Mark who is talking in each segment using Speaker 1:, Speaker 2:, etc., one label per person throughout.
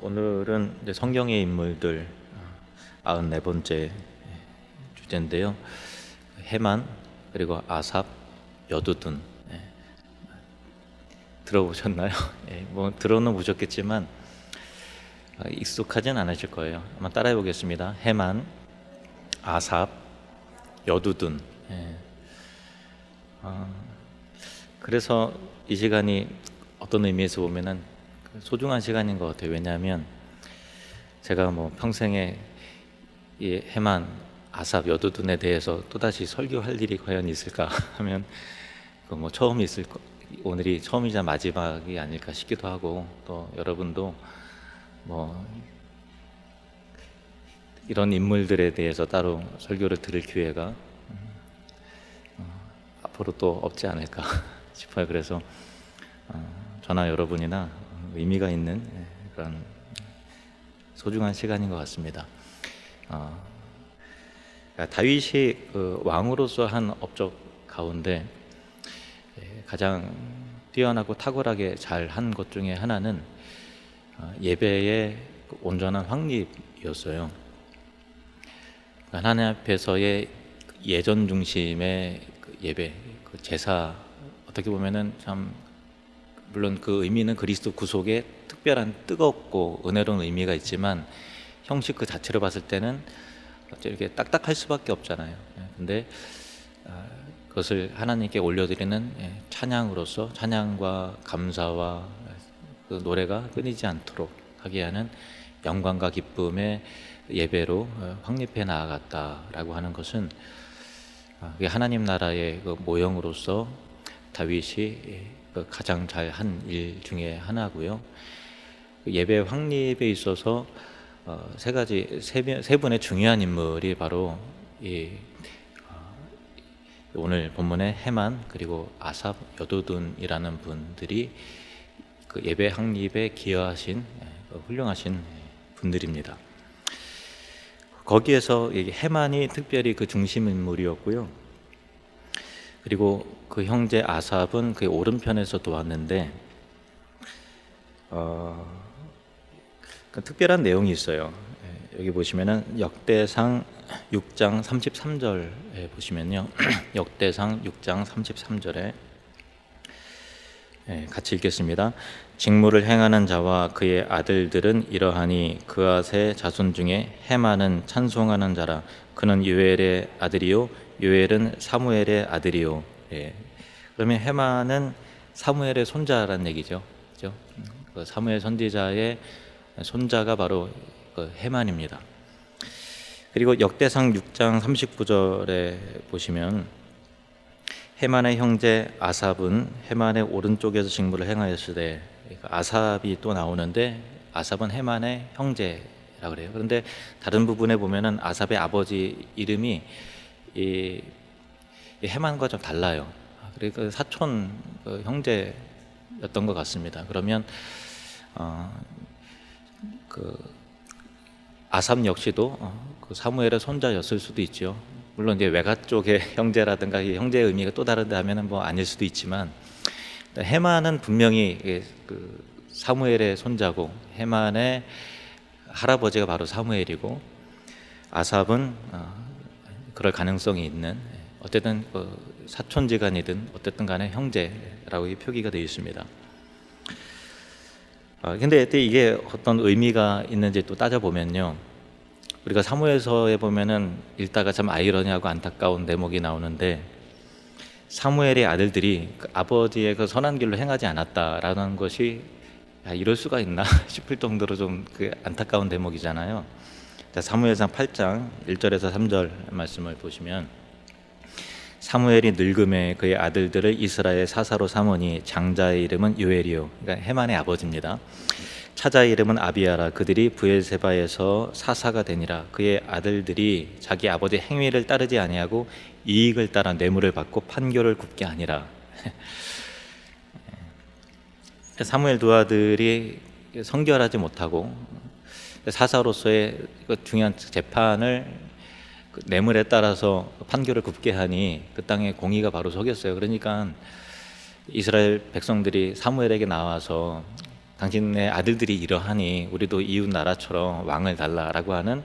Speaker 1: 오늘은 이제 성경의 인물들 94번째 주제인데요. 해만 그리고 아삽, 여두둔. 들어보셨나요? 뭐 들어는 보셨겠지만 익숙하진 않으실 거예요. 한번 따라해 보겠습니다. 해만, 아삽, 여두둔. 그래서 이 시간이 어떤 의미에서 보면은 소중한 시간인 것 같아요. 왜냐하면 제가 뭐 평생에 이 해만, 아삽, 여두둔에 대해서 또다시 설교할 일이 과연 있을까 하면 그 뭐 처음 있을 거, 오늘이 처음이자 마지막이 아닐까 싶기도 하고, 또 여러분도 뭐 이런 인물들에 대해서 따로 설교를 들을 기회가 앞으로 또 없지 않을까 싶어요. 그래서 저나 여러분이나 의미가 있는 그런 소중한 시간인 것 같습니다. 다윗이 그 왕으로서 한 업적 가운데 가장 뛰어나고 탁월하게 잘 한 것 중에 하나는 예배의 온전한 확립이었어요. 하나님 앞에서의 예전 중심의 그 예배, 그 제사, 어떻게 보면은 참 물론 그 의미는 그리스도 구속의 특별한 뜨겁고 은혜로운 의미가 있지만 형식 그 자체로 봤을 때는 이렇게 딱딱할 수밖에 없잖아요. 근데 그것을 하나님께 올려드리는 찬양으로서 찬양과 감사와 그 노래가 끊이지 않도록 하게 하는 영광과 기쁨의 예배로 확립해 나아갔다라고 하는 것은 하나님 나라의 그 모형으로서 다윗이 가장 잘 한 일 중에 하나고요. 예배 확립에 있어서 세 분의 중요한 인물이 바로 오늘 본문의 해만 그리고 아삽, 여두둔이라는 분들이 그 예배 확립에 기여하신 훌륭하신 분들입니다. 거기에서 해만이 특별히 그 중심 인물이었고요. 그리고 그 형제 아삽은 그 오른편에서 도왔는데 특별한 내용이 있어요. 여기 보시면은 역대상 6장 33절에 보시면요. 역대상 6장 33절에 같이 읽겠습니다. 직무를 행하는 자와 그의 아들들은 이러하니 그앗의 자손 중에 해만은 찬송하는 자라. 그는 요엘의 아들이요 요엘은 사무엘의 아들이요. 그러면 해만은 사무엘의 손자라는 얘기죠. 그렇죠? 그 사무엘 선지자의 손자가 바로 그 해만입니다. 그리고 역대상 6장 39절에 보시면 해만의 형제 아삽은 해만의 오른쪽에서 직무를 행하였으되, 아삽이 또 나오는데 아삽은 해만의 형제라고 그래요. 그런데 다른 부분에 보면은 아삽의 아버지 이름이 이 해만과 좀 달라요. 그리고 사촌 형제였던 것 같습니다. 그러면 그 아삽 역시도 그 사무엘의 손자였을 수도 있죠. 물론 이제 외가 쪽의 형제라든가 형제의 의미가 또 다르다 하면은 뭐 아닐 수도 있지만, 해만은 분명히 그 사무엘의 손자고 해만의 할아버지가 바로 사무엘이고, 아삽은 그럴 가능성이 있는, 어쨌든 사촌지간이든 어쨌든 간에 형제라고 표기가 되어 있습니다. 근데 이게 어떤 의미가 있는지 또 따져보면요, 우리가 사무엘서에 보면은 읽다가 참 아이러니하고 안타까운 대목이 나오는데, 사무엘의 아들들이 그 아버지의 그 선한 길로 행하지 않았다라는 것이 이럴 수가 있나 싶을 정도로 좀 그 안타까운 대목이잖아요. 사무엘상 8장 1절에서 3절 말씀을 보시면, 사무엘이 늙음에 그의 아들들을 이스라엘 사사로 삼으니 장자의 이름은 요엘이요, 그러니까 해만의 아버지입니다. 차자의 이름은 아비야라. 그들이 브엘세바에서 사사가 되니라. 그의 아들들이 자기 아버지 행위를 따르지 아니하고 이익을 따라 뇌물을 받고 판결을 굽게 하니라. 사무엘 두 아들이 성결하지 못하고 사사로서의 중요한 재판을 뇌물에 따라서 판결을 굽게 하니 그 땅에 공의가 바로 서겼어요. 그러니까 이스라엘 백성들이 사무엘에게 나와서 당신의 아들들이 이러하니 우리도 이웃 나라처럼 왕을 달라라고 하는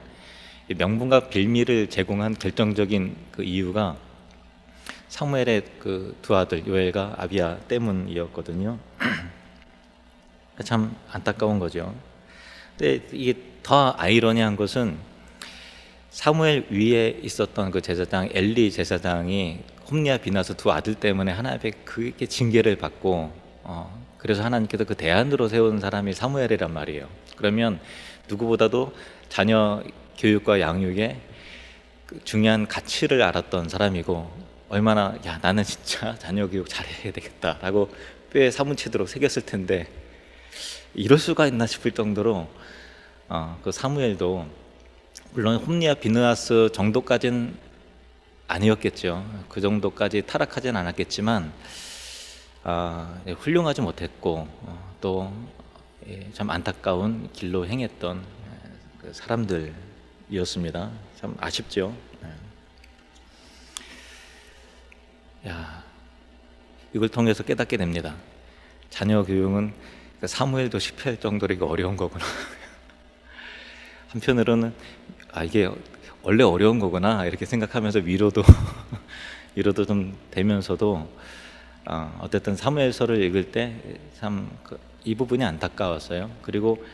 Speaker 1: 명분과 빌미를 제공한 결정적인 그 이유가 사무엘의 그 두 아들 요엘과 아비야 때문이었거든요. 참 안타까운 거죠. 근데 이게 더 아이러니한 것은 사무엘 위에 있었던 그 제사장 엘리 제사장이 홈리와 비나스 두 아들 때문에 하나님의 그게 징계를 받고 그래서 하나님께서 그 대안으로 세운 사람이 사무엘이란 말이에요. 그러면 누구보다도 자녀 교육과 양육에 그 중요한 가치를 알았던 사람이고 얼마나 야 나는 진짜 자녀 교육 잘해야 되겠다라고 뼈에 사무치도록 새겼을 텐데 이럴 수가 있나 싶을 정도로 그 사무엘도 물론 홈리와 비느하스 정도까지는 아니었겠죠. 그 정도까지 타락하진 않았겠지만 훌륭하지 못했고 또 참 안타까운 길로 행했던 그 사람들이었습니다. 참 아쉽죠. 야, 이걸 통해서 깨닫게 됩니다. 자녀 교육은 사무엘도 실패할 정도로 이거 어려운 거구나. 한편으로는 이게 원래 어려운 거구나 이렇게 생각하면서 위로도 좀 되면서도 어쨌든 사무엘서를 읽을 때 참 이 부분이 안타까웠어요. 그리고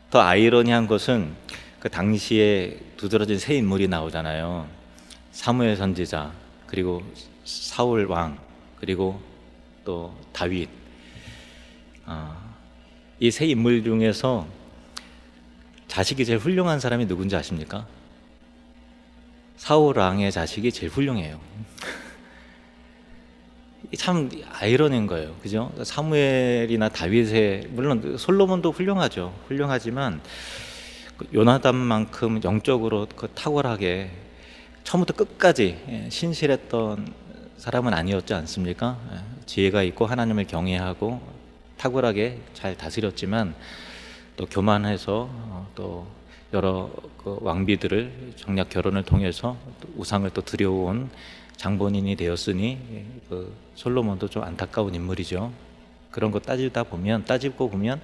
Speaker 1: 더 아이러니한 것은 그 당시에 두드러진 세 인물이 나오잖아요. 사무엘 선지자, 그리고 사울 왕, 그리고 또 다윗. 이 세 인물 중에서 자식이 제일 훌륭한 사람이 누군지 아십니까? 사울 왕의 자식이 제일 훌륭해요. 참 아이러니인 거예요. 그죠? 사무엘이나 다윗의, 물론 솔로몬도 훌륭하지만 요나단만큼 영적으로 탁월하게 처음부터 끝까지 신실했던 사람은 아니었지 않습니까? 지혜가 있고 하나님을 경외하고 탁월하게 잘 다스렸지만 또 교만해서 또 여러 그 왕비들을 정략 결혼을 통해서 또 우상을 또 들여온 장본인이 되었으니 그 솔로몬도 좀 안타까운 인물이죠. 그런 거 따지고 보면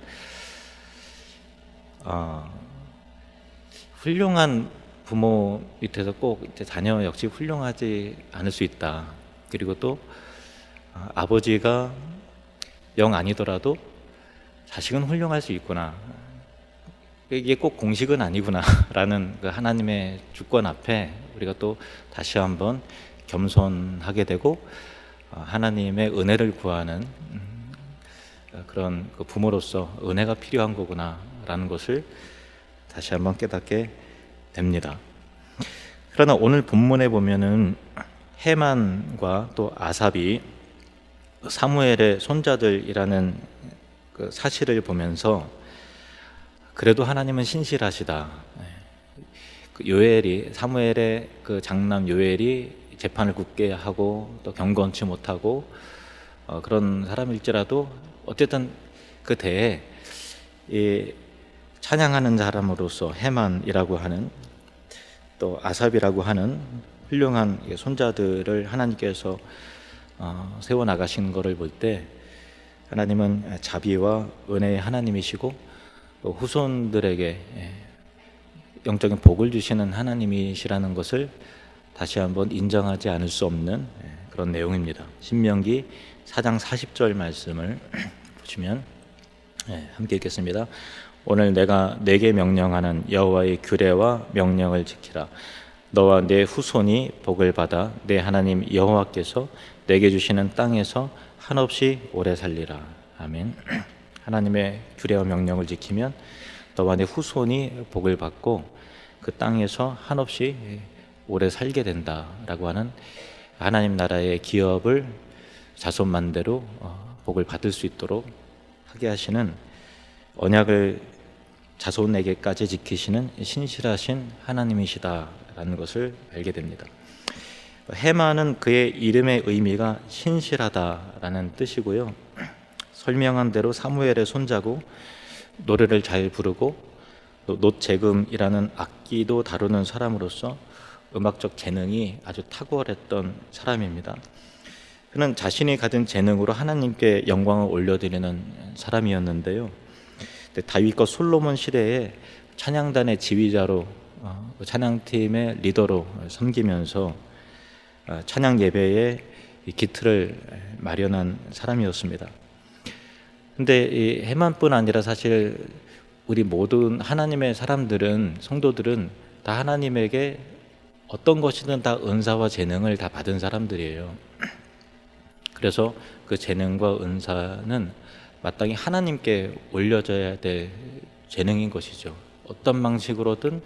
Speaker 1: 훌륭한 부모 밑에서 꼭 이제 자녀 역시 훌륭하지 않을 수 있다. 그리고 또 아버지가 영 아니더라도 자식은 훌륭할 수 있구나. 이게 꼭 공식은 아니구나라는 그 하나님의 주권 앞에 우리가 또 다시 한번 겸손하게 되고 하나님의 은혜를 구하는 그런 그 부모로서 은혜가 필요한 거구나라는 것을 다시 한번 깨닫게 됩니다. 그러나 오늘 본문에 보면은 헤만과 또 아삽이 사무엘의 손자들이라는 그 사실을 보면서 그래도 하나님은 신실하시다. 그 요엘이 사무엘의 그 장남 요엘이 재판을 굳게 하고 또 경건치 못하고 그런 사람일지라도 어쨌든 그 때에 이 찬양하는 사람으로서 헤만이라고 하는 또 아삽이라고 하는 훌륭한 손자들을 하나님께서 세워 나가신 것을 볼 때 하나님은 자비와 은혜의 하나님이시고 또 후손들에게 영적인 복을 주시는 하나님이시라는 것을 다시 한번 인정하지 않을 수 없는 그런 내용입니다. 신명기 4장 40절 말씀을 보시면 함께 읽겠습니다. 오늘 내가 네게 명령하는 여호와의 규례와 명령을 지키라. 너와 내 후손이 복을 받아 내 하나님 여호와께서 내게 주시는 땅에서 한없이 오래 살리라. 아멘. 하나님의 규례와 명령을 지키면 너와 내 후손이 복을 받고 그 땅에서 한없이 오래 살게 된다라고 하는 하나님 나라의 기업을 자손만대로 복을 받을 수 있도록 하게 하시는 언약을 자손에게까지 지키시는 신실하신 하나님이시다라는 것을 알게 됩니다. 헤만은 그의 이름의 의미가 신실하다라는 뜻이고요. 설명한 대로 사무엘의 손자고 노래를 잘 부르고 또 놋재금이라는 악기도 다루는 사람으로서 음악적 재능이 아주 탁월했던 사람입니다. 그는 자신이 가진 재능으로 하나님께 영광을 올려드리는 사람이었는데요. 다윗과 솔로몬 시대에 찬양단의 지휘자로 찬양팀의 리더로 섬기면서 찬양 예배의 기틀을 마련한 사람이었습니다. 근데 이 해만뿐 아니라 사실 우리 모든 하나님의 사람들은, 성도들은 다 하나님에게 어떤 것이든 다 은사와 재능을 다 받은 사람들이에요. 그래서 그 재능과 은사는 마땅히 하나님께 올려져야 될 재능인 것이죠. 어떤 방식으로든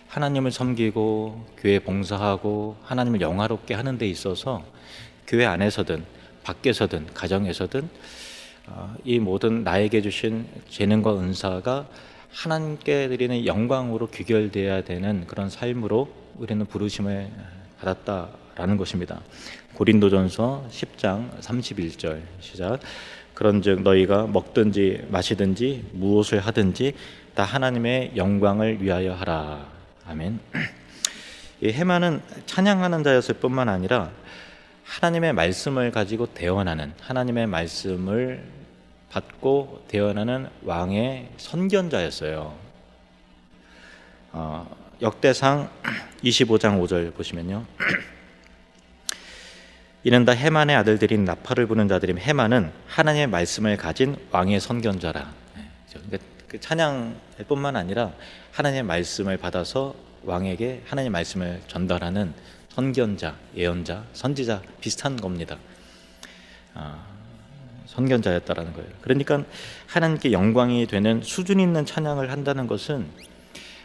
Speaker 1: 하나님을 섬기고 교회 봉사하고 하나님을 영화롭게 하는 데 있어서 교회 안에서든 밖에서든 가정에서든 이 모든 나에게 주신 재능과 은사가 하나님께 드리는 영광으로 귀결되어야 되는 그런 삶으로 우리는 부르심을 받았다라는 것입니다. 고린도전서 10장 31절 시작. 그런즉 너희가 먹든지 마시든지 무엇을 하든지 다 하나님의 영광을 위하여 하라. 아멘. 이 해만은 찬양하는 자였을 뿐만 아니라 하나님의 말씀을 가지고 대언하는, 하나님의 말씀을 받고 대언하는 왕의 선견자였어요. 역대상 25장 5절 보시면요, 이는 다 해만의 아들들인 나팔을 부는 자들임. 해만은 하나님의 말씀을 가진 왕의 선견자라. 그러니까 그 찬양뿐만 아니라 하나님의 말씀을 받아서 왕에게 하나님의 말씀을 전달하는 선견자, 예언자, 선지자 비슷한 겁니다. 선견자였다라는 거예요. 그러니까 하나님께 영광이 되는 수준 있는 찬양을 한다는 것은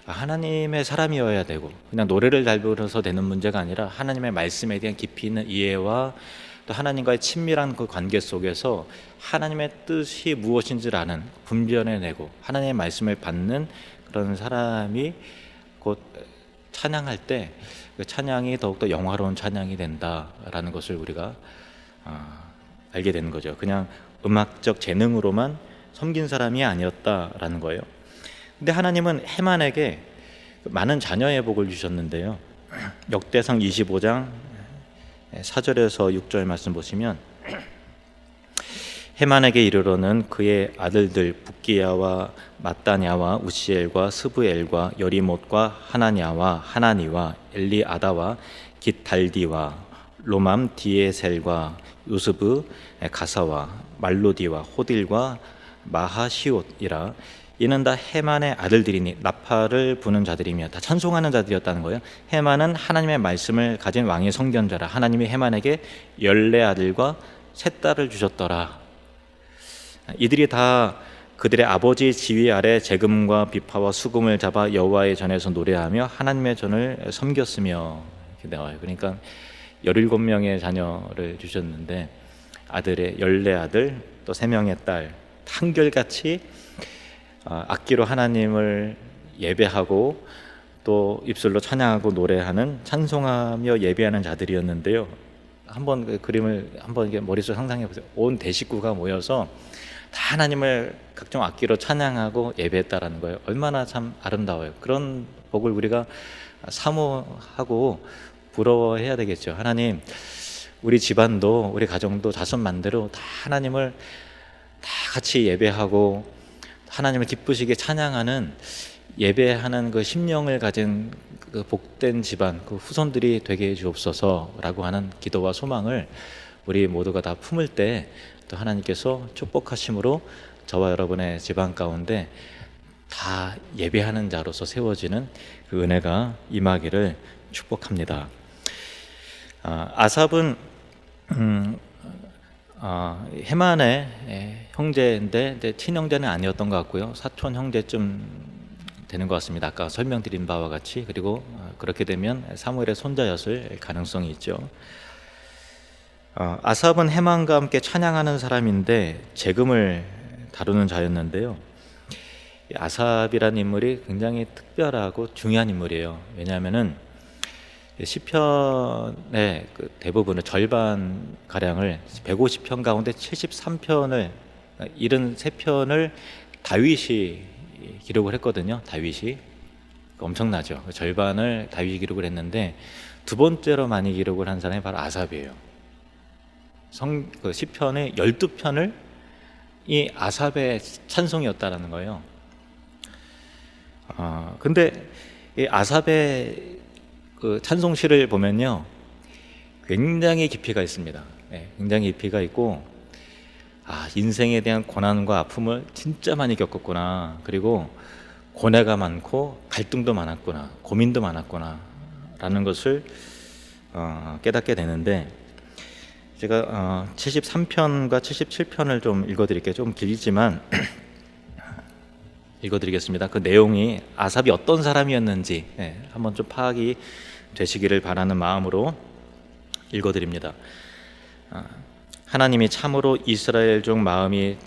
Speaker 1: 하나님의 사람이어야 되고, 그냥 노래를 잘 불러서 되는 문제가 아니라 하나님의 말씀에 대한 깊이 있는 이해와 또 하나님과의 친밀한 그 관계 속에서 하나님의 뜻이 무엇인지를 아는, 분별해내고 하나님의 말씀을 받는 그런 사람이 곧 찬양할 때 그 찬양이 더욱더 영화로운 찬양이 된다라는 것을 우리가 알게 되는 거죠. 그냥 음악적 재능으로만 섬긴 사람이 아니었다라는 거예요. 근데 하나님은 해만에게 많은 자녀의 복을 주셨는데요, 역대상 25장 4절에서 6절 말씀 보시면, 해만에게 이르러는 그의 아들들 북기야와 마따냐와 우시엘과 스브엘과 여리못과 하나냐와 하나니와 엘리아다와 깃달디와 로맘 디에셀과 요스브 가사와 말로디와 호딜과 마하시옷이라. 이는 다 해만의 아들들이니 나팔을 부는 자들이며 다 찬송하는 자들이었다는 거예요. 해만은 하나님의 말씀을 가진 왕의 선견자라. 하나님이 해만에게 14아들과 3딸을 주셨더라. 이들이 다 그들의 아버지 지휘 아래 재금과 비파와 수금을 잡아 여호와의 전에서 노래하며 하나님의 전을 섬겼으며, 이렇게 나와요. 그러니까 17명의 자녀를 주셨는데 아들의 14아들 또 3명의 딸, 한결같이 악기로 하나님을 예배하고 또 입술로 찬양하고 노래하는, 찬송하며 예배하는 자들이었는데요. 한번 그 그림을 한번 이렇게 머릿속에 상상해 보세요. 온 대식구가 모여서 다 하나님을 각종 악기로 찬양하고 예배했다라는 거예요. 얼마나 참 아름다워요. 그런 복을 우리가 사모하고 부러워해야 되겠죠. 하나님, 우리 집안도 우리 가정도 자손만대로 다 하나님을 다 같이 예배하고 하나님을 기쁘시게 찬양하는, 예배하는 그 심령을 가진 그 복된 집안, 그 후손들이 되게 해 주옵소서라고 하는 기도와 소망을 우리 모두가 다 품을 때 또 하나님께서 축복하심으로 저와 여러분의 집안 가운데 다 예배하는 자로서 세워지는 그 은혜가 임하기를 축복합니다. 아삽은 해만의 형제인데 친형제는 아니었던 것 같고요, 사촌 형제쯤 되는 것 같습니다. 아까 설명드린 바와 같이. 그리고 그렇게 되면 사무엘의 손자였을 가능성이 있죠. 아삽은 해만과 함께 찬양하는 사람인데 재금을 다루는 자였는데요, 아삽이라는 인물이 굉장히 특별하고 중요한 인물이에요. 왜냐하면은 시편의 그 대부분의 절반 가량을, 150편 가운데 73편을, 73편을 다윗이 기록을 했거든요. 다윗이 엄청나죠. 절반을 다윗이 기록을 했는데 두 번째로 많이 기록을 한 사람이 바로 아삽이에요. 그 시편의 12편을 이 아삽의 찬송이었다라는 거예요. 근데 이 아삽의 그 찬송시를 보면요, 굉장히 깊이가 있습니다. 굉장히 깊이가 있고, 인생에 대한 고난과 아픔을 진짜 많이 겪었구나. 그리고 고뇌가 많고 갈등도 많았구나, 고민도 많았구나 라는 것을 깨닫게 되는데, 제가 73편과 77편을 좀 읽어드릴게요. 좀 길지만 읽어드리겠습니다. 그 내용이 아삽이 어떤 사람이었는지 한번 좀 파악이 되시기를 바라는 마음으로 읽어드립니다. 하나님이 참으로 이스라엘 중 마음이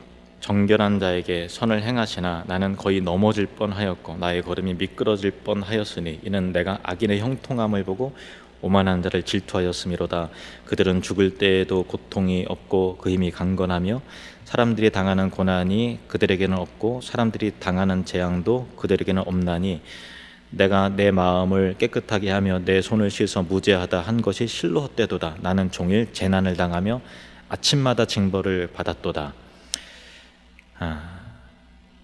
Speaker 1: 정결한 자에게 선을 행하시나 나는 거의 넘어질 뻔하였고 나의 걸음이 미끄러질 뻔하였으니 이는 내가 악인의 형통함을 보고 오만한 자를 질투하였음이로다. 그들은 죽을 때에도 고통이 없고 그 힘이 강건하며 사람들이 당하는 고난이 그들에게는 없고 사람들이 당하는 재앙도 그들에게는 없나니 내가 내 마음을 깨끗하게 하며 내 손을 씻어 무죄하다 한 것이 실로 헛되도다. 나는 종일 재난을 당하며 아침마다 징벌을 받았도다.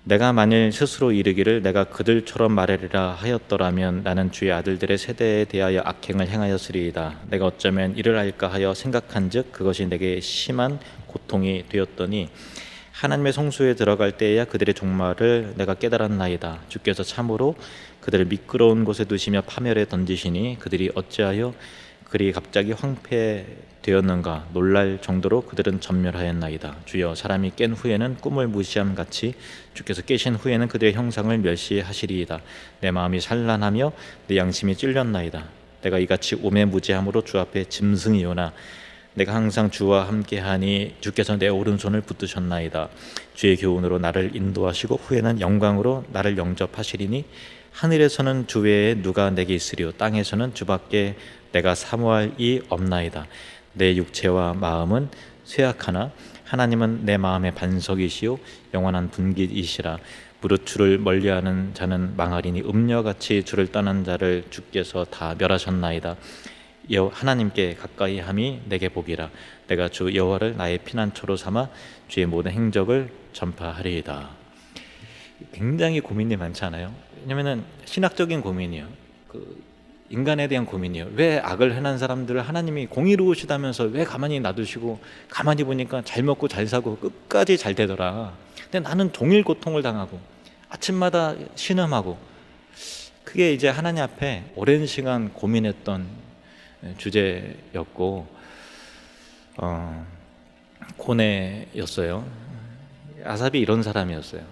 Speaker 1: 내가 만일 스스로 이르기를 내가 그들처럼 말하리라 하였더라면 나는 주의 아들들의 세대에 대하여 악행을 행하였으리이다. 내가 어쩌면 이를 할까 하여 생각한즉 그것이 내게 심한 고통이 되었더니 하나님의 성소에 들어갈 때에야 그들의 종말을 내가 깨달았나이다. 주께서 참으로 그들을 미끄러운 곳에 두시며 파멸에 던지시니 그들이 어찌하여 그리 갑자기 황폐되었는가. 놀랄 정도로 그들은 전멸하였나이다. 주여, 사람이 깬 후에는 꿈을 무시함 같이 주께서 깨신 후에는 그들의 형상을 멸시하시리이다. 내 마음이 산란하며 내 양심이 찔렸나이다. 내가 이같이 우매무지함으로 주 앞에 짐승이오나 내가 항상 주와 함께하니 주께서 내 오른손을 붙드셨나이다. 주의 교훈으로 나를 인도하시고 후에는 영광으로 나를 영접하시리니 하늘에서는 주 외에 누가 내게 있으리요 땅에서는 주밖에 내가 사모할 이 없나이다. 내 육체와 마음은 쇠약하나 하나님은 내 마음의 반석이시요 영원한 분깃이시라. 무릇 주를 멀리하는 자는 망하리니 음녀같이 주를 떠난 자를 주께서 다 멸하셨나이다. 하나님께 가까이 함이 내게 복이라. 내가 주 여호와를 나의 피난처로 삼아 주의 모든 행적을 전파하리이다. 굉장히 고민이 많잖아요. 왜냐면은 신학적인 고민이요. 인간에 대한 고민이요. 왜 악을 행한 사람들을 하나님이 공의로우시다면서 왜 가만히 놔두시고, 가만히 보니까 잘 먹고 잘 사고 끝까지 잘 되더라. 근데 나는 종일 고통을 당하고 아침마다 신음하고. 그게 이제 하나님 앞에 오랜 시간 고민했던 주제였고 고뇌였어요. 아삽이 이런 사람이었어요.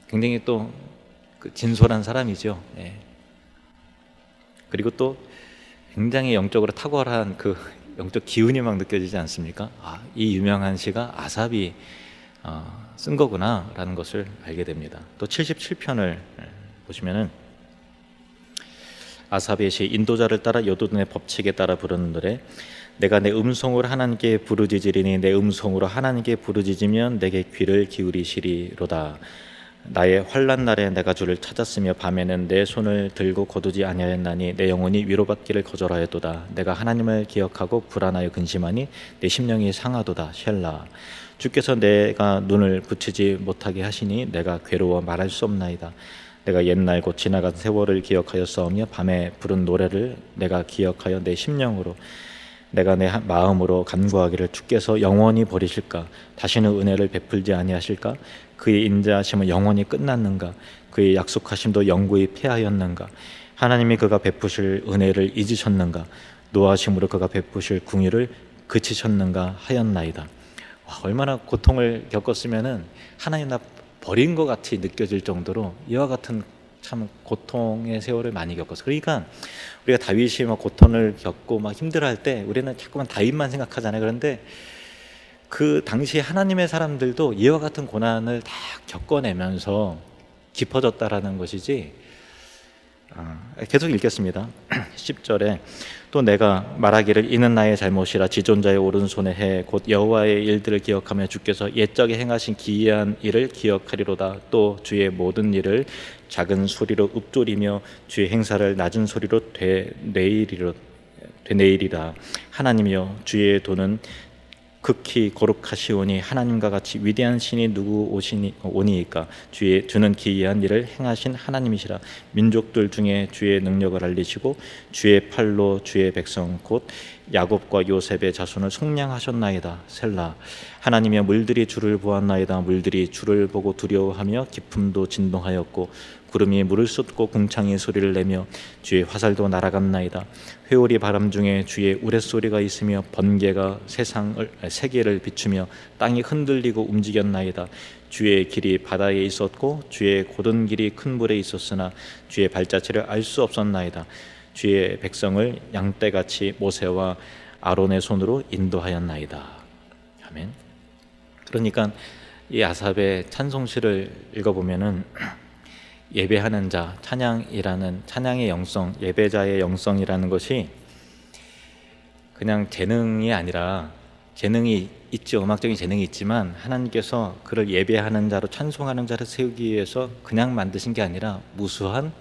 Speaker 1: 굉장히 또 진솔한 사람이죠. 그리고 또 굉장히 영적으로 탁월한 그 영적 기운이 막 느껴지지 않습니까? 이 유명한 시가 아삽이 쓴 거구나 라는 것을 알게 됩니다. 또 77편을 보시면은 아삽의 시 인도자를 따라 여도둔의 법칙에 따라 부르는 노래. 내가 내 음성으로 하나님께 부르짖으리니 내 음성으로 하나님께 부르짖으면 내게 귀를 기울이시리로다. 나의 환난 날에 내가 주를 찾았으며 밤에는 내 손을 들고 거두지 아니하였나니 내 영혼이 위로받기를 거절하였도다. 내가 하나님을 기억하고 불안하여 근심하니 내 심령이 상하도다. 셀라. 주께서 내가 눈을 붙이지 못하게 하시니 내가 괴로워 말할 수 없나이다. 내가 옛날 곧 지나간 세월을 기억하여 싸우며 밤에 부른 노래를 내가 기억하여 내 심령으로 내가 내 마음으로 간구하기를 주께서 영원히 버리실까? 다시는 은혜를 베풀지 아니하실까? 그의 인자하심은 영원히 끝났는가? 그의 약속하심도 영구히 패하였는가? 하나님이 그가 베푸실 은혜를 잊으셨는가? 노하심으로 그가 베푸실 궁유를 그치셨는가 하였나이다. 얼마나 고통을 겪었으면은 하나님 나 버린 것 같이 느껴질 정도로 이와 같은 참 고통의 세월을 많이 겪었어. 그러니까 우리가 다윗이 막 고통을 겪고 막 힘들어할 때 우리는 자꾸만 다윗만 생각하잖아요. 그런데 그 당시 하나님의 사람들도 이와 같은 고난을 다 겪어내면서 깊어졌다라는 것이지. 계속 읽겠습니다. 10절에 또 내가 말하기를 이는 나의 잘못이라 지존자의 오른손에 해 곧 여호와의 일들을 기억하며 주께서 옛적에 행하신 기이한 일을 기억하리로다. 또 주의 모든 일을 작은 소리로 읊조리며 주의 행사를 낮은 소리로 되뇌이리라. 하나님이여, 주의 도는 극히 거룩하시오니 하나님과 같이 위대한 신이 누구 오니이까 주는 기이한 일을 행하신 하나님이시라. 민족들 중에 주의 능력을 알리시고 주의 팔로 주의 백성 곧 야곱과 요셉의 자손을 속량하셨나이다. 셀라. 하나님의 물들이 주를 보았나이다. 물들이 주를 보고 두려워하며 깊음도 진동하였고 구름이 물을 쏟고 궁창이 소리를 내며 주의 화살도 날아갔나이다. 회오리 바람 중에 주의 우레소리가 있으며 번개가 세계를 비추며 땅이 흔들리고 움직였나이다. 주의 길이 바다에 있었고 주의 곧은 길이 큰 물에 있었으나 주의 발자취를 알 수 없었나이다. 주의 백성을 양떼같이 모세와 아론의 손으로 인도하였나이다. 아멘. 그러니까 이 아삽의 찬송시를 읽어보면은 예배하는 자, 찬양의 영성, 예배자의 영성이라는 것이 그냥 재능이 아니라, 재능이 있죠. 음악적인 재능이 있지만 하나님께서 그를 예배하는 자로, 찬송하는 자를 세우기 위해서 그냥 만드신 게 아니라 무수한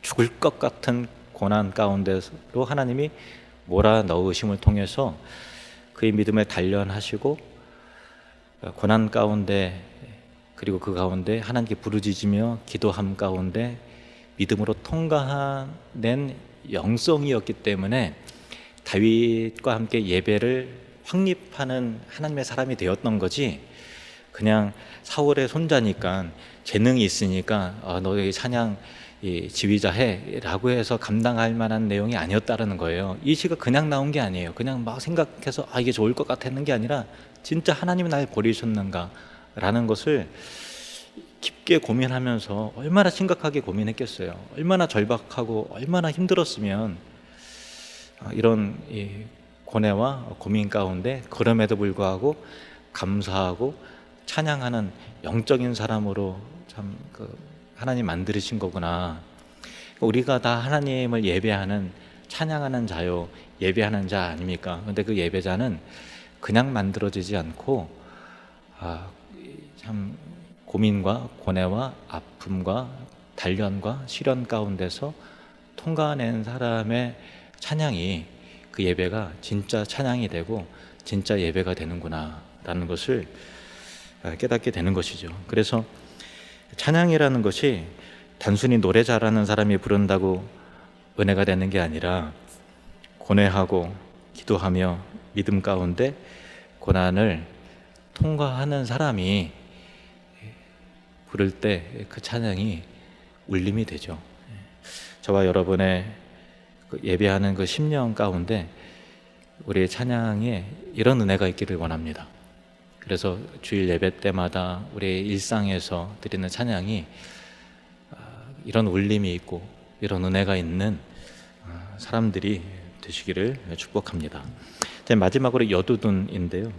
Speaker 1: 죽을 것 같은 고난 가운데로 하나님이 몰아넣으심을 통해서 그의 믿음을 단련하시고 고난 가운데, 그리고 그 가운데 하나님께 부르짖으며 기도함 가운데 믿음으로 통과해낸 영성이었기 때문에 다윗과 함께 예배를 확립하는 하나님의 사람이 되었던 거지, 그냥 사울의 손자니까 재능이 있으니까 너희 찬양 지휘자 해 라고 해서 감당할 만한 내용이 아니었다라는 거예요. 이 시가 그냥 나온 게 아니에요. 그냥 막 생각해서 이게 좋을 것 같았는 게 아니라 진짜 하나님이 날 버리셨는가 라는 것을 깊게 고민하면서 얼마나 심각하게 고민했겠어요. 얼마나 절박하고 얼마나 힘들었으면 이런 고뇌와 고민 가운데 그럼에도 불구하고 감사하고 찬양하는 영적인 사람으로 참 하나님 만드신 거구나. 우리가 다 하나님을 예배하는, 찬양하는 자요, 예배하는 자 아닙니까? 근데 그 예배자는 그냥 만들어지지 않고 참 고민과 고뇌와 아픔과 단련과 시련 가운데서 통과해낸 사람의 찬양이, 그 예배가 진짜 찬양이 되고 진짜 예배가 되는구나 라는 것을 깨닫게 되는 것이죠. 그래서 찬양이라는 것이 단순히 노래 잘하는 사람이 부른다고 은혜가 되는 게 아니라 고뇌하고 기도하며 믿음 가운데 고난을 통과하는 사람이 부를 때 그 찬양이 울림이 되죠. 저와 여러분의 예배하는 그 10년 가운데 우리의 찬양에 이런 은혜가 있기를 원합니다. 그래서 주일 예배 때마다 우리의 일상에서 드리는 찬양이 이런 울림이 있고 이런 은혜가 있는 사람들이 되시기를 축복합니다. 마지막으로 여두둔인데요.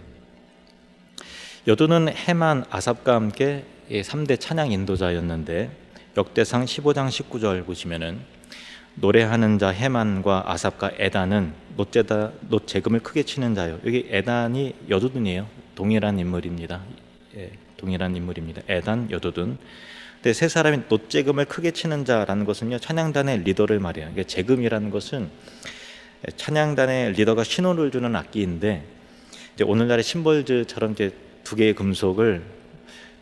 Speaker 1: 여두는 헤만, 아삽과 함께 3대 찬양 인도자였는데 역대상 15장 19절 보시면은 노래하는 자 헤만과 아삽과 에단은 놋재금을 크게 치는 자요. 여기 에단이 여두둔이에요. 동일한 인물입니다. 동일한 인물입니다. 에단, 여두둔. 근데 세 사람이 놋재금을 크게 치는 자라는 것은요, 찬양단의 리더를 말해요. 이게 재금이라는 것은 찬양단의 리더가 신호를 주는 악기인데, 이제 오늘날의 심벌즈처럼 이제 두 개의 금속을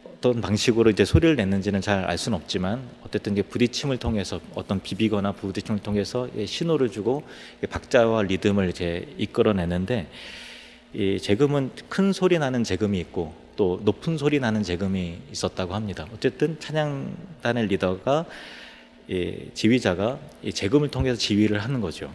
Speaker 1: 어떤 방식으로 이제 소리를 냈는지는 잘 알 수는 없지만 어쨌든 이제 부딪힘을 통해서, 어떤 비비거나 부딪힘을 통해서 신호를 주고 박자와 리듬을 이제 이끌어내는데, 이 재금은 큰 소리 나는 재금이 있고 또 높은 소리 나는 재금이 있었다고 합니다. 어쨌든 찬양단의 리더가, 지휘자가 이 재금을 통해서 지휘를 하는 거죠.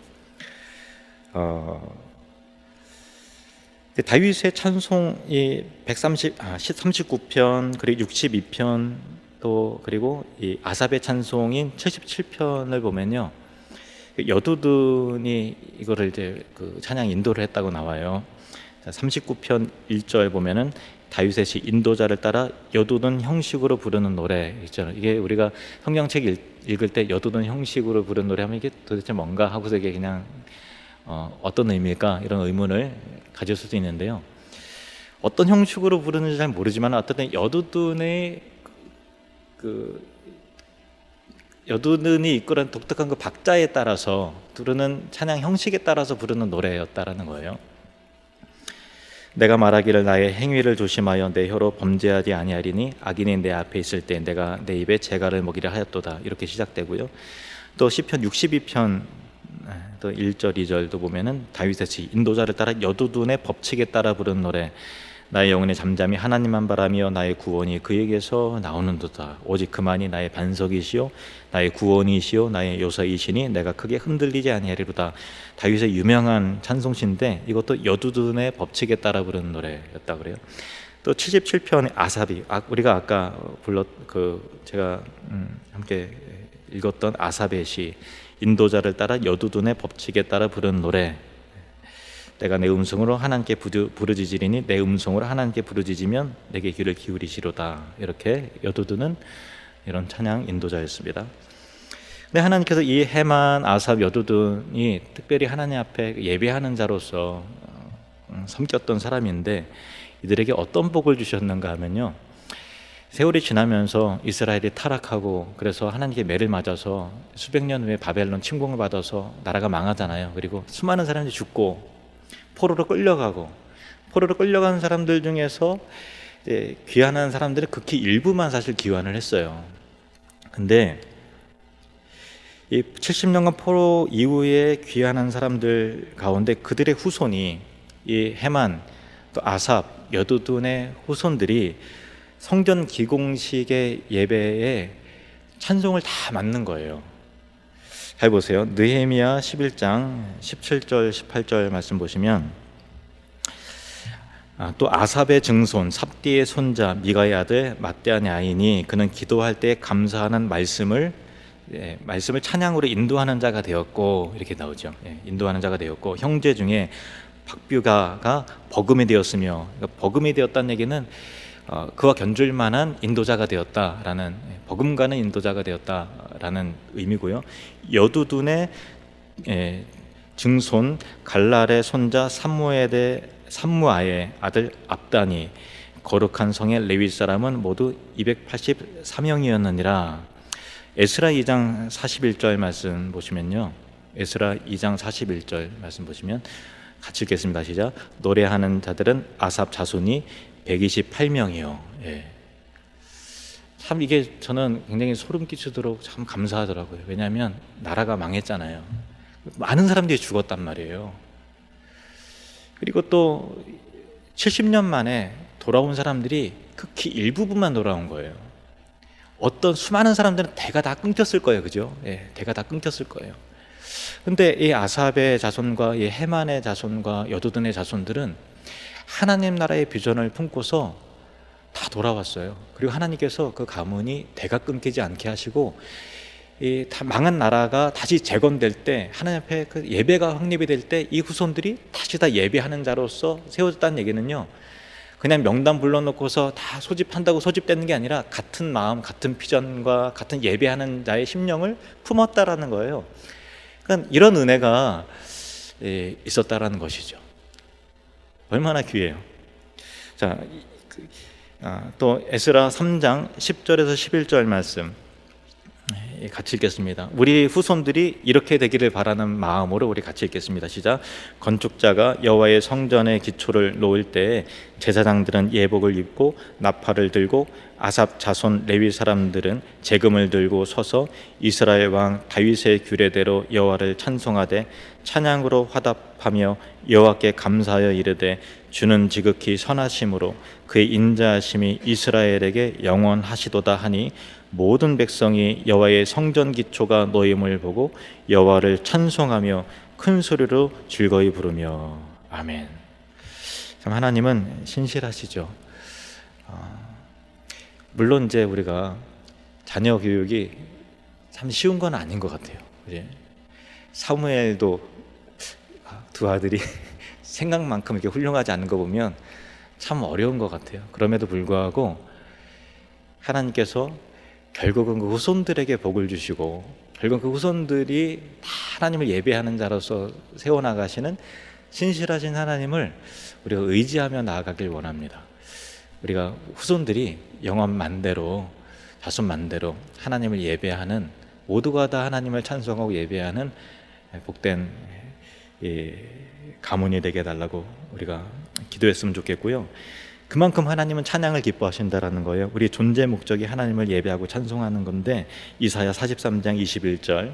Speaker 1: 다윗의 찬송이 39편 그리고 62편 또 그리고 이 아삽의 찬송인 77편을 보면요, 여두둔이 이거를 이제 그 찬양 인도를 했다고 나와요. 39편 1절 보면은 다윗의 인도자를 따라 여두둔 형식으로 부르는 노래 있잖아요. 이게 우리가 성경책 읽을 때 여두둔 형식으로 부르는 노래 하면 이게 도대체 뭔가 하고서 이게 그냥 어떤 의미일까 이런 의문을 가질 수도 있는데요. 어떤 형식으로 부르는지 잘 모르지만 어쨌든 여두둔이 이끌은 독특한 그 박자에 따라서 부르는 찬양 형식에 따라서 부르는 노래였다라는 거예요. 내가 말하기를 나의 행위를 조심하여 내 혀로 범죄하지 아니하리니 악인이 내 앞에 있을 때 내가 내 입에 재갈을 먹이려 하였도다. 이렇게 시작되고요. 또 시편 62편 또 1절 2절도 보면은 다윗의 인도자를 따라 여두둔의 법칙에 따라 부른 노래. 나의 영혼이 잠잠히 하나님만 바라며 나의 구원이 그에게서 나오는도다. 오직 그만이 나의 반석이시요 나의 구원이시요 나의 요새이시니 내가 크게 흔들리지 아니하리로다. 다윗의 유명한 찬송시인데 이것도 여두둔의 법칙에 따라 부른 노래였다 그래요. 또 77편 아삽이 우리가 아까 제가 함께 읽었던 아삽의 시, 인도자를 따라 여두둔의 법칙에 따라 부른 노래. 내가 내 음성으로 하나님께 부르짖으리니 내 음성으로 하나님께 부르짖으면 내게 귀를 기울이시로다. 이렇게 여두둔은 이런 찬양 인도자였습니다. 근데 하나님께서 이 헤만, 아삽, 여두둔이 특별히 하나님 앞에 예배하는 자로서 섬겼던 사람인데 이들에게 어떤 복을 주셨는가 하면요, 세월이 지나면서 이스라엘이 타락하고 그래서 하나님께 매를 맞아서 수백 년 후에 바벨론 침공을 받아서 나라가 망하잖아요. 그리고 수많은 사람들이 죽고 포로로 끌려간 사람들 중에서 이제 귀환한 사람들은 극히 일부만 사실 귀환을 했어요. 근데 이 70년간 포로 이후에 귀환한 사람들 가운데 그들의 후손이 이 헤만, 또 아삽, 여두둔의 후손들이 성전 기공식의 예배에 찬송을 다 맡는 거예요. 잘 보세요. 느헤미야 11장 17절 18절 말씀 보시면 또 아삽의 증손 삽디의 손자 미가의 아들 matthe아의 아이니 그는 기도할 때 감사하는 말씀을 찬양으로 인도하는 자가 되었고, 이렇게 나오죠. 인도하는 자가 되었고 형제 중에 박뷰가가 버금이 되었으며, 그러니까 버금이 되었다는 얘기는 그와 견줄 만한 인도자가 되었다라는, 버금가는 인도자가 되었다라는 의미고요. 여두둔의 증손 갈랄의 손자 삼무아의 아들 압단이 거룩한 성의 레위 사람은 모두 283명이었느니라. 에스라 2장 41절 말씀 보시면요, 에스라 2장 41절 말씀 보시면 같이 읽겠습니다. 시작. 노래하는 자들은 아삽 자손이 128명이요. 참 이게 저는 굉장히 소름 끼치도록 참 감사하더라고요. 왜냐하면 나라가 망했잖아요. 많은 사람들이 죽었단 말이에요. 그리고 또 70년 만에 돌아온 사람들이 극히 일부분만 돌아온 거예요. 어떤 수많은 사람들은 대가 다 끊겼을 거예요. 그죠? 대가 다 끊겼을 거예요. 근데 이 아삽의 자손과 이 헤만의 자손과 여두둔의 자손들은 하나님 나라의 비전을 품고서 다 돌아왔어요. 그리고 하나님께서 그 가문이 대가 끊기지 않게 하시고, 이 다 망한 나라가 다시 재건될 때, 하나님 앞에 그 예배가 확립이 될 때 이 후손들이 다시 다 예배하는 자로서 세워졌다는 얘기는요, 그냥 명단 불러놓고서 다 소집한다고 소집되는 게 아니라 같은 마음, 같은 비전과 같은 예배하는 자의 심령을 품었다라는 거예요. 그러니까 이런 은혜가 있었다라는 것이죠. 얼마나 귀해요. 자, 또 에스라 3장 10절에서 11절 말씀 같이 읽겠습니다. 우리 후손들이 이렇게 되기를 바라는 마음으로 우리 같이 읽겠습니다. 시작. 건축자가 여호와의 성전의 기초를 놓을 때 제사장들은 예복을 입고 나팔을 들고 아삽 자손 레위 사람들은 제금을 들고 서서 이스라엘 왕 다윗의 규례대로 여호와를 찬송하되 찬양으로 화답하며 여호와께 감사하여 이르되 주는 지극히 선하심으로 그의 인자하심이 이스라엘에게 영원하시도다 하니 모든 백성이 여호와의 성전 기초가 놓임을 보고 여호와를 찬송하며 큰 소리로 즐거이 부르며. 아멘. 참 하나님은 신실하시죠. 물론 이제 우리가 자녀 교육이 참 쉬운 건 아닌 것 같아요. 사무엘도 두 아들이 생각만큼 이렇게 훌륭하지 않은 거 보면 참 어려운 것 같아요. 그럼에도 불구하고 하나님께서 결국은 그 후손들에게 복을 주시고, 결국 그 후손들이 다 하나님을 예배하는 자로서 세워나가시는 신실하신 하나님을 우리가 의지하며 나아가길 원합니다. 우리가 후손들이 영원 만대로, 자손 만대로 하나님을 예배하는, 모두가 다 하나님을 찬송하고 예배하는 복된 가문이 되게 해달라고 우리가 기도했으면 좋겠고요. 그만큼 하나님은 찬양을 기뻐하신다라는 거예요. 우리 존재 목적이 하나님을 예배하고 찬송하는 건데, 이사야 43장 21절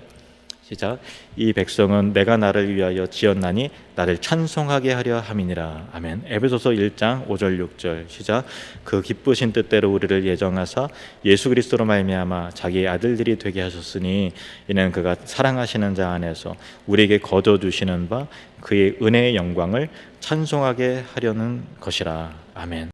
Speaker 1: 시작. 이 백성은 내가 나를 위하여 지었나니 나를 찬송하게 하려 함이니라. 아멘. 에베소서 1장 5절 6절 시작. 그 기쁘신 뜻대로 우리를 예정하사 예수 그리스도로 말미암아 자기의 아들들이 되게 하셨으니 이는 그가 사랑하시는 자 안에서 우리에게 거둬 주시는 바 그의 은혜의 영광을 찬송하게 하려는 것이라. 아멘.